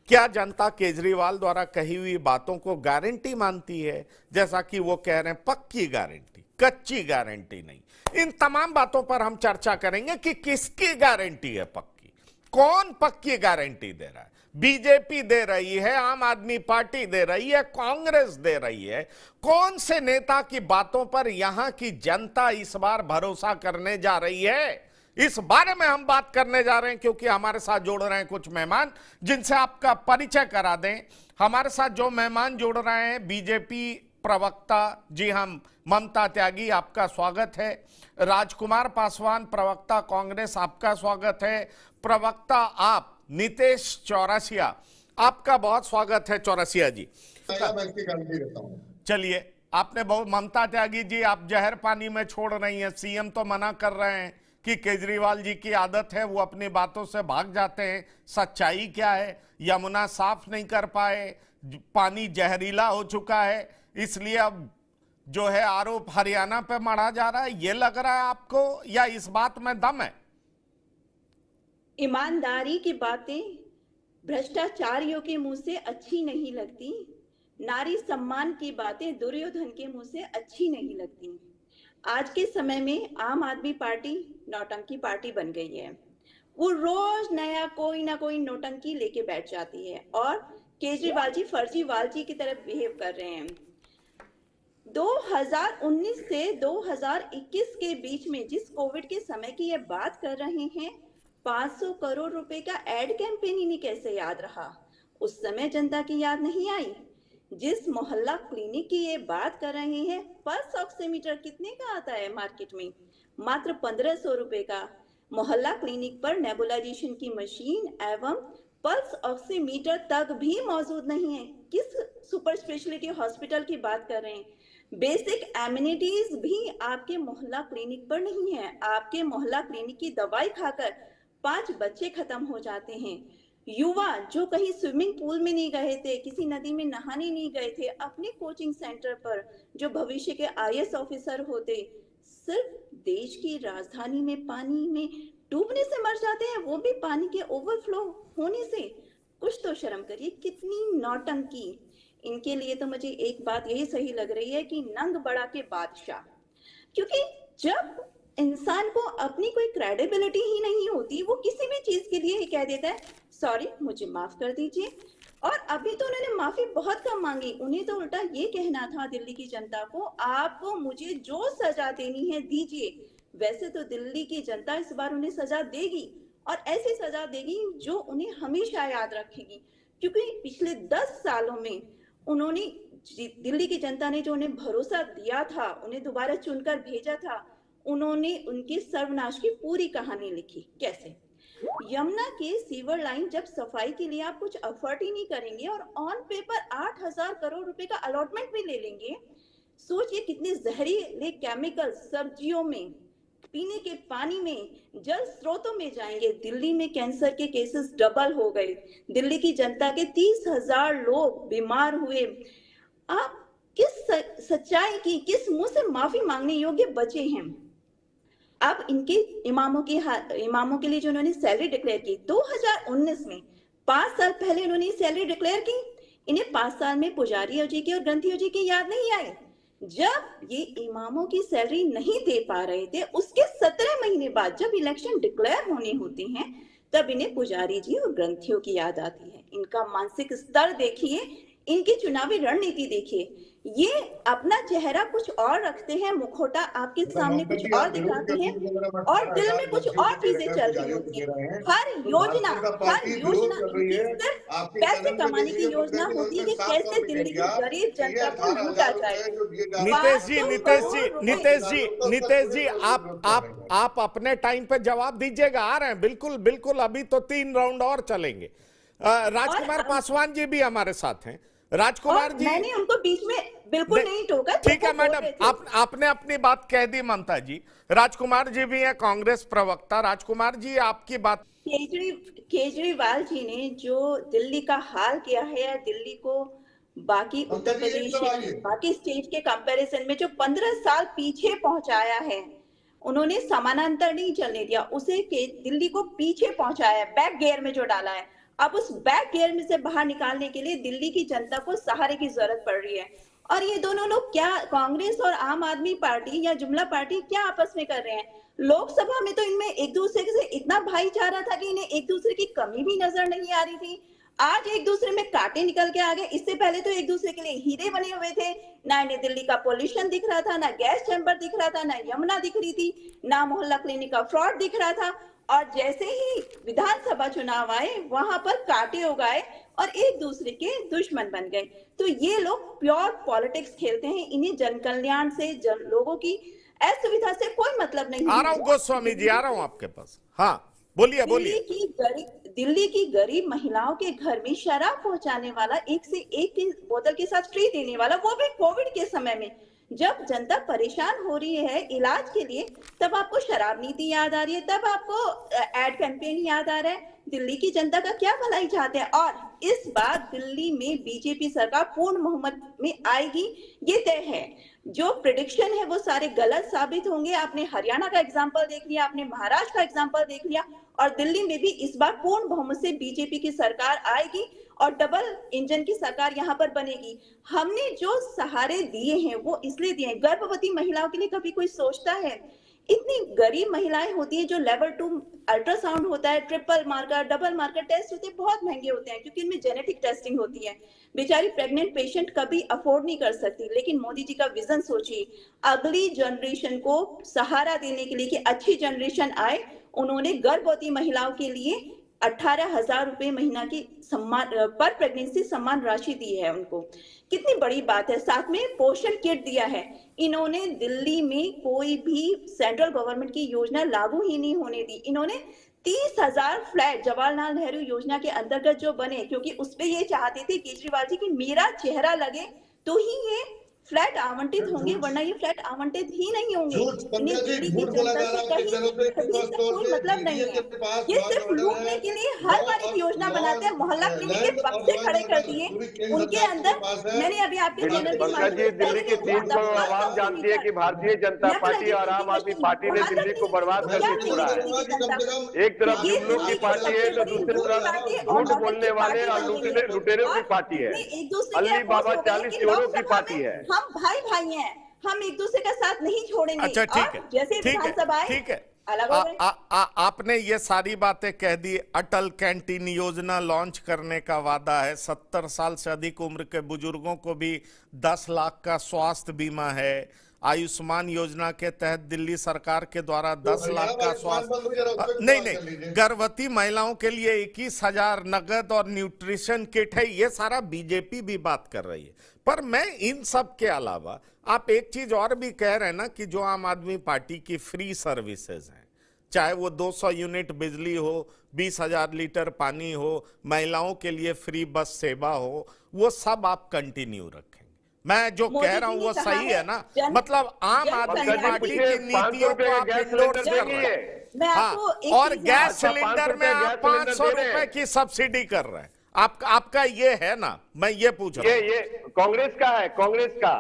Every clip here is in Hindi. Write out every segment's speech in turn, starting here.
क्या जनता केजरीवाल द्वारा कही हुई बातों को गारंटी मानती है? जैसा कि वो कह रहे हैं पक्की गारंटी, कच्ची गारंटी नहीं। इन तमाम बातों पर हम चर्चा करेंगे कि किसकी गारंटी है पक्की, कौन पक्की गारंटी दे रहा है। बीजेपी दे रही है, आम आदमी पार्टी दे रही है, कांग्रेस दे रही है? कौन से नेता की बातों पर यहां की जनता इस बार भरोसा करने जा रही है? इस बारे में हम बात करने जा रहे हैं, क्योंकि हमारे साथ जोड़ रहे हैं कुछ मेहमान जिनसे आपका परिचय करा दें। हमारे साथ जो मेहमान जोड़ रहे हैं, बीजेपी प्रवक्ता, जी हम, ममता त्यागी, आपका स्वागत है। राजकुमार पासवान, प्रवक्ता कांग्रेस, आपका स्वागत है। प्रवक्ता आप नितेश चौरसिया, आपका बहुत स्वागत है चौरसिया जी। चलिए, आपने बहुत, ममता त्यागी जी आप जहर पानी में छोड़ रही हैं। सीएम तो मना कर रहे हैं कि केजरीवाल जी की आदत है, वो अपनी बातों से भाग जाते हैं। सच्चाई क्या है? यमुना साफ नहीं कर पाए, पानी जहरीला हो चुका है, इसलिए अब जो है आरोप हरियाणा पे मढ़ा जा रहा है। ये लग रहा है आपको, या इस बात में दम है? ईमानदारी की बातें भ्रष्टाचारियों के मुंह से अच्छी नहीं लगती, नारी सम्मान की बातें दुर्योधन के मुंह से अच्छी नहीं लगती। आज के समय में आम आदमी पार्टी नौटंकी पार्टी बन गई है। वो रोज नया कोई ना कोई नौटंकी लेके बैठ जाती है और केजरीवाल जी फर्जीवाल जी की तरह बिहेव कर रहे हैं। 2019 से 2021 के बीच में जिस कोविड के समय की ये बात कर रहे हैं, 500 करोड़ रुपए का एड कैंपेन इन्हें कैसे याद रहा? उस समय जनता की याद नहीं आई। जिस मोहल्ला क्लिनिक की ये बात कर रहे हैं, पल्स ऑक्सीमीटर कितने का आता है मार्केट में? मात्र 1500 रुपए का। मोहल्ला क्लिनिक पर नेबुलाइजेशन की मशीन एवं पल्स ऑक्सीमीटर तक भी मौजूद नहीं है। किस सुपर स्पेशलिटी हॉस्पिटल की बात कर रहे हैं? बेसिक एमिनिटीज भी आपके मोहल्ला क्लिनिक पर नहीं है। आपके मोहल्ला क्लिनिक की दवाई खाकर 5 बच्चे खत्म हो जाते हैं। युवा जो कहीं स्विमिंग पूल में नहीं गए थे, किसी नदी में नहाने नहीं गए थे, अपने कोचिंग सेंटर पर जो भविष्य के आईएएस ऑफिसर होते, सिर्फ देश की राजधानी में पानी में डूबने से मर जाते हैं, वो भी पानी के ओवरफ्लो होने से। कुछ तो शर्म करिए, कितनी नौटंकी। इनके लिए तो मुझे एक बात यही सही लग रही है कि नंग बड़ा के बादशाह। क्योंकि जब इंसान को अपनी कोई क्रेडिबिलिटी ही नहीं होती, वो किसी भी चीज के लिए ही कह देता है सॉरी मुझे माफ कर दीजिए। और अभी तो उन्होंने माफी बहुत कम मांगी। उन्हें तो उल्टा ये कहना था दिल्ली की जनता को, आपको मुझे जो सजा देनी है दीजिए। वैसे तो दिल्ली की जनता इस बार उन्हें सजा देगी, और ऐसी सजा देगी जो उन्हें हमेशा याद रखेगी। क्योंकि पिछले 10 सालों में उन्होंने, दिल्ली की जनता ने जो उन्हें भरोसा दिया था, उन्हें दोबारा चुनकर भेजा था, उन्होंने उनके सर्वनाश की पूरी कहानी लिखी। कैसे? यमुना के सीवर लाइन जब सफाई के लिए आप कुछ एफर्ट ही नहीं करेंगे और ऑन पेपर 8000 करोड़ रुपए का अलॉटमेंट भी ले लेंगे, सोचिए कितने जहरीले केमिकल सब्जियों में, पीने के पानी में, जल स्रोतों में जाएंगे। दिल्ली में कैंसर के केसेस डबल हो गए, दिल्ली की जनता के 30,000 लोग बीमार हुए। आप किस सच्चाई की, किस मुंह से माफी मांगने योग्य बचे हैं? अब इनके इमामों के लिए जो उन्होंने सैलरी डिक्लेयर की 2019 में, 5 साल पहले उन्होंने सैलरी डिक्लेयर की, इन्हें 5 साल में पुजारियों जी की और ग्रंथियों जी की याद नहीं आई। जब ये इमामों की सैलरी नहीं दे पा रहे थे, उसके 17 महीने बाद जब इलेक्शन डिक्लेयर होने होते हैं, तब इन्हें पुजारी जी और ग्रंथियों की याद आती है। इनका मानसिक स्तर देखिए, इनकी चुनावी रणनीति देखिए। ये अपना चेहरा कुछ और रखते हैं, मुखौटा आपके सामने कुछ और दिखाते हैं, और दिल में कुछ और चीजें चल रही होती हैं। हर योजना इनकी सिर्फ पैसे कमाने की योजना होती है कि कैसे दिल्ली की गरीब जनता को लूटा जाए। नितेश जी, आप अपने टाइम पे जवाब दीजिएगा, आ रहे हैं। बिल्कुल बिल्कुल, अभी तो 3 राउंड और चलेंगे। राजकुमार पासवान जी भी हमारे साथ हैं। राजकुमार जी, मैंने उनको बीच में बिल्कुल नहीं टोका। ठीक है मैडम, आपने अपनी बात कह दी ममता जी। राजकुमार जी भी हैं कांग्रेस प्रवक्ता। राजकुमार जी, आपकी बात। केजरीवाल जी ने जो दिल्ली का हाल किया है, दिल्ली को बाकी उत्तर प्रदेश बाकी स्टेट के कंपैरिजन में जो 15 साल पीछे पहुंचाया है, उन्होंने समानांतर नहीं चलने दिया, उसे दिल्ली को पीछे पहुंचाया, बैक गियर में जो डाला है। अब उस बैक गियर में से बाहर निकालने के लिए दिल्ली की जनता को सहारे की जरूरत पड़ रही है। और ये दोनों लोग क्या, कांग्रेस और आम आदमी पार्टी या जुमला पार्टी क्या आपस में कर रहे हैं? लोकसभा में तो इनमें एक दूसरे से इतना भाईचारा था कि इन्हें एक दूसरे की कमी भी नजर नहीं आ रही थी। आज एक दूसरे में कांटे निकल के आ गए। इससे पहले तो एक दूसरे के लिए हीरे बने हुए थे। ना इन्हें दिल्ली का पोल्यूशन दिख रहा था, ना गैस चैम्बर दिख रहा था, ना यमुना दिख रही थी, ना मोहल्ला क्लिनिक का फ्रॉड दिख रहा था। और जैसे ही विधानसभा चुनाव आए, वहां पर कांटे उगाए और एक दूसरे के दुश्मन बन गए। तो ये लोग प्योर पॉलिटिक्स खेलते हैं। इन्हें जन कल्याण से, लोगों की असुविधा से कोई मतलब नहीं आ रहा हूं गोस्वामी जी, आ रहा हूं आपके पास। हाँ, बोलिए बोलिए। दिल्ली की गरीब महिलाओं के घर में शराब पहुंचाने वाला, एक से एक की बोतल के साथ फ्री देने वाला, वो भी कोविड के समय में, जब जनता परेशान हो रही है इलाज के लिए, तब आपको शराब नीति याद आ रही है, तब आपको एड कैंपेन याद आ रहा है। दिल्ली की जनता का क्या भलाई चाहते हैं? और इस बार दिल्ली में बीजेपी सरकार पूर्ण बहुमत में आएगी, ये तय है। जो प्रिडिक्शन है वो सारे गलत साबित होंगे। आपने हरियाणा का एग्जाम्पल देख लिया, आपने महाराष्ट्र का एग्जाम्पल देख लिया, और दिल्ली में भी इस बार पूर्ण बहुमत से बीजेपी की सरकार आएगी और डबल इंजन की सरकार यहाँ पर बनेगी। हमने जो सहारे दिए हैं वो इसलिए दिए हैं। गर्भवती महिलाओं के लिए कभी कोई सोचता है? इतनी गरीब महिलाएं होती हैं जो लेवल 2 अल्ट्रासाउंड होता है, triple marker, double marker test होते हैं, बहुत महंगे होते हैं क्योंकि इनमें जेनेटिक टेस्टिंग होती है। बेचारी प्रेग्नेंट पेशेंट कभी अफोर्ड नहीं कर सकती। लेकिन मोदी जी का विजन सोचिए, अगली जनरेशन को सहारा देने के लिए कि अच्छी जनरेशन आए, उन्होंने गर्भवती महिलाओं के लिए 18,000 रुपए महीना की सम्मान पर प्रेगनेंसी सम्मान राशि दी है उनको। कितनी बड़ी बात है। साथ में पोषण किट दिया है। इन्होंने दिल्ली में कोई भी सेंट्रल गवर्नमेंट की योजना लागू ही नहीं होने दी। इन्होंने 30,000 फ्लैट जवाहरलाल नेहरू योजना के अंतर्गत जो बने, क्योंकि उसपे ये चाहते थे केजरीवाल जी कि मेरा चेहरा लगे तो ही ये फ्लैट आवंटित होंगे, वरना ये फ्लैट आवंटित ही नहीं होंगे। इन्हें दिल्ली की जनता से कहीं से कोई मतलब नहीं है। ये सिर्फ लूटने के लिए हर बार एक योजना बनाते हैं। मोहल्ला क्लिनिक के बक्से खड़े कर दिए उनके अंदर। मैंने अभी आपके चैनल पंकज जी, दिल्ली की सीट को आवाम जानती है कि भारतीय जनता पार्टी और आम आदमी पार्टी ने दिल्ली को बर्बाद करके छोड़ा है। एक तरफ जुमलों की पार्टी है तो दूसरी तरफ झूठ बोलने वाले और लुटेरों की पार्टी है। अली बाबा 40 चोरों की पार्टी है। हम भाई भाई हैं, हम एक दूसरे का साथ नहीं छोड़ेंगे। अच्छा, ठीक है, जैसे विधानसभा ठीक है। आपने ये सारी बातें कह दी। अटल कैंटीन योजना लॉन्च करने का वादा है। 70 साल से अधिक उम्र के बुजुर्गों को भी 10 लाख का स्वास्थ्य बीमा है। आयुष्मान योजना के तहत दिल्ली सरकार के द्वारा 10 लाख का स्वास्थ्य, नहीं, गर्भवती महिलाओं के लिए 21,000 नगद और न्यूट्रिशन किट है। ये सारा बीजेपी भी बात कर रही है। पर मैं इन सब के अलावा, आप एक चीज और भी कह रहे हैं ना कि जो आम आदमी पार्टी की फ्री सर्विसेज हैं, चाहे वो 200 यूनिट बिजली हो, 20,000 लीटर पानी हो, महिलाओं के लिए फ्री बस सेवा हो, वो सब आप कंटिन्यू रखेंगे। मैं जो कह रहा हूं वो सही है ना? मतलब आम आदमी पार्टी की नीतियों को आप इंडोर्स कर रहे हैं। हाँ, और गैस सिलेंडर में आप 500 रुपए की सब्सिडी कर रहे हैं। आपका ये है ना? मैं ये पूछ रहा हूँ। ये कांग्रेस का है, कांग्रेस का।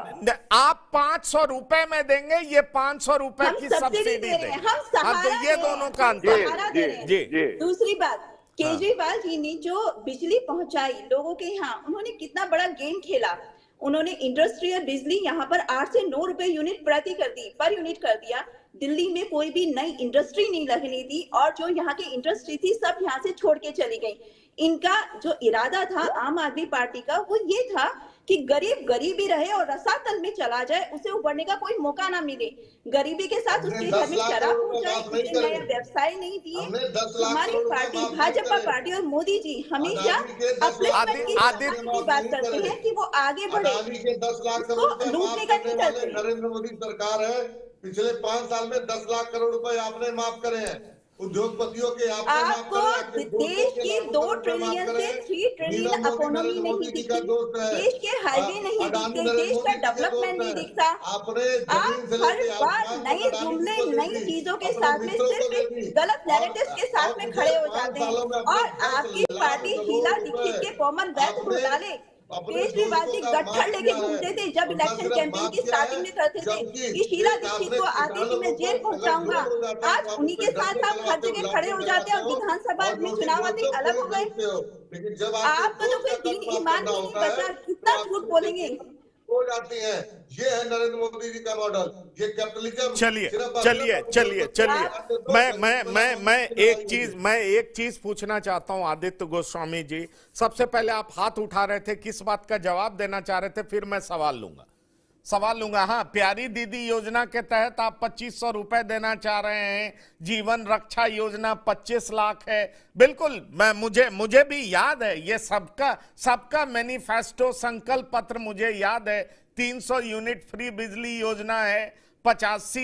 आप 500 रुपए में देंगे, ये 500 रुपए की सब्सिडी देंगे। हम तो ये दोनों का अंतर है। जी। दूसरी बात, केजरीवाल जी ने जो बिजली पहुंचाई लोगों के यहाँ, उन्होंने कितना बड़ा गेम खेला। उन्होंने इंडस्ट्रियल बिजली यहाँ पर 8 से 9 रुपए यूनिट पर यूनिट कर दिया। दिल्ली में कोई भी नई इंडस्ट्री नहीं लगनी थी, और जो यहाँ की इंडस्ट्री थी सब यहाँ से छोड़ के चली गई। इनका जो इरादा था आम आदमी पार्टी का, वो ये था कि गरीब गरीबी रहे और रसातल में चला जाए, उसे उभरने का कोई मौका ना मिले। गरीबी के साथ उसके घर में शराब हो जाए, उसे नया व्यवसाय नहीं दिए। हमारी पार्टी, भाजपा पार्टी और मोदी जी हमेशा अपलिफ्टमेंट की बात करते हैं कि वो आगे बढ़े, 10 लाख करोड़ लूटने का नहीं करते। नरेंद्र मोदी सरकार है, पिछले 5 साल में 10 लाख करोड़ रुपए आपने माफ करे हैं उद्योगपतियों के। आपको देश की 2 ट्रिलियन से 3 ट्रिलियन इकोनॉमी नहीं दिखती, देश के हाईवे नहीं दिखते, देश का डेवलपमेंट नहीं दिखता। आप हर बार नए जुमले, नई चीजों के साथ में सिर्फ गलत नैरेटिव्स के साथ में खड़े हो जाते हैं। और आपकी पार्टी शीला दीक्षित के कॉमनवेल्थ घोटाले अपने केजरीवाल जी दोस्तों का गट्ठर माफ लेके किया है। घूमते थे जब उनका इलेक्शन सिर्फ कैंपेन माफ की किया स्टार्टिंग में करते थे जबकि कि शीला एक दीक्षित आपने को आते किसानों कि मैं को जेल पहुंचाऊंगा। अगर झूठ बोल जाते हैं आज तो आप उन्हीं उसपे के डंडे साथ आप हर लगाते हो, जगह खड़े लाठी हो जाते हैं और लगाते हो विधानसभा और में दोषी चुनाव आते बोलते हो, अलग हो पुलिस गए। भेजते हो। लेकिन जब आपके आपका तो दोस्त कोई का दीन कट माफ ईमान करना ही नहीं होता है बचा, तो कितना आप झूठ चुप बोलेंगे। हो जाती है। ये है नरेंद्र मोदी जी का मॉडल। ये कैपिटलिज्म चलिए सिर्फ और चलिए सिर्फ चलिए चलिए, मैं एक एक चीज पूछना चाहता हूं आदित्य गोस्वामी जी। सबसे पहले आप हाथ उठा रहे थे, किस बात का जवाब देना चाह रहे थे, फिर मैं सवाल लूंगा। हाँ, प्यारी दीदी योजना के तहत आप 2500 रुपए देना चाह रहे हैं। जीवन रक्षा योजना 25 लाख है। बिल्कुल, मुझे भी याद है, ये सबका मैनिफेस्टो संकल्प पत्र मुझे याद है। 300 यूनिट फ्री बिजली योजना है, 85